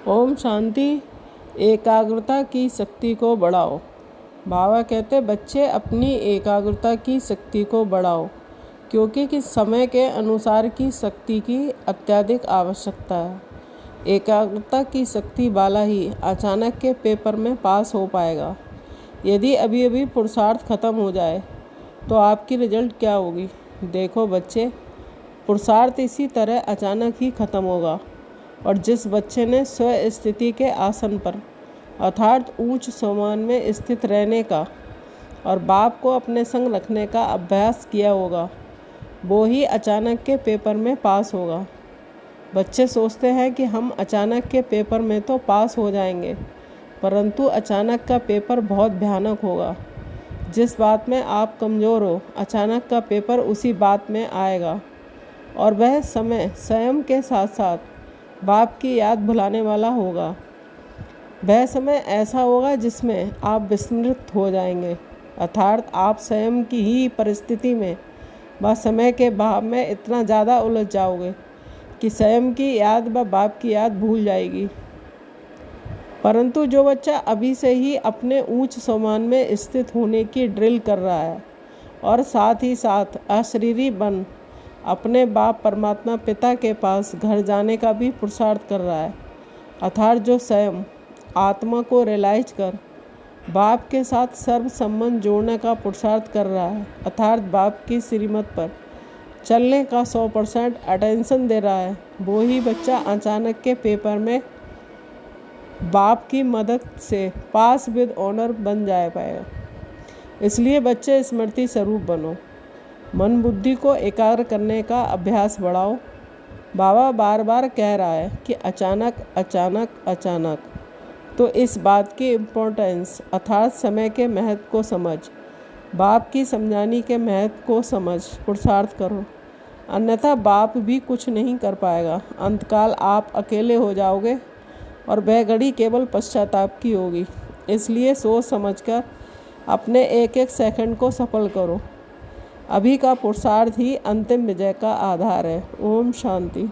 ओम शांति। एकाग्रता की शक्ति को बढ़ाओ। बाबा कहते बच्चे अपनी एकाग्रता की शक्ति को बढ़ाओ, क्योंकि कि समय के अनुसार की शक्ति की अत्यधिक आवश्यकता है। एकाग्रता की शक्ति वाला ही अचानक के पेपर में पास हो पाएगा। यदि अभी अभी पुरुषार्थ खत्म हो जाए तो आपकी रिजल्ट क्या होगी। देखो बच्चे, पुरुषार्थ इसी तरह अचानक ही खत्म होगा, और जिस बच्चे ने स्व स्थिति के आसन पर अर्थात ऊंच सम्मान में स्थित रहने का और बाप को अपने संग रखने का अभ्यास किया होगा, वो ही अचानक के पेपर में पास होगा। बच्चे सोचते हैं कि हम अचानक के पेपर में तो पास हो जाएंगे, परंतु अचानक का पेपर बहुत भयानक होगा। जिस बात में आप कमज़ोर हो, अचानक का पेपर उसी बात में आएगा, और वह समय स्वयं के साथ साथ बाप की याद भुलाने वाला होगा। वह समय ऐसा होगा जिसमें आप विस्मृत हो जाएंगे, अर्थात आप स्वयं की ही परिस्थिति में व समय के भाव में इतना ज़्यादा उलझ जाओगे कि स्वयं की याद व बाप की याद भूल जाएगी। परंतु जो बच्चा अभी से ही अपने ऊंच सम्मान में स्थित होने की ड्रिल कर रहा है और साथ ही साथ अशरीरी बन अपने बाप परमात्मा पिता के पास घर जाने का भी पुरुषार्थ कर रहा है, अर्थात जो स्वयं आत्मा को रियलाइज कर बाप के साथ सर्व संबंध जोड़ने का पुरुषार्थ कर रहा है, अर्थात बाप की श्रीमत पर चलने का 100% अटेंशन दे रहा है, वो ही बच्चा अचानक के पेपर में बाप की मदद से पास विद ऑनर बन जाए पाएगा। इसलिए बच्चे स्मृति स्वरूप बनो, मन बुद्धि को एकाग्र करने का अभ्यास बढ़ाओ। बाबा बार बार कह रहा है कि अचानक अचानक अचानक, तो इस बात की इम्पोर्टेंस अर्थात समय के महत्व को समझ, बाप की समझाने के महत्व को समझ पुरुषार्थ करो, अन्यथा बाप भी कुछ नहीं कर पाएगा। अंतकाल आप अकेले हो जाओगे और वह घड़ी केवल पश्चाताप की होगी। इसलिए सोच समझकर अपने एक एक सेकंड को सफल करो। अभी का पुरुषार्थ ही अंतिम विजय का आधार है। ओम शांति।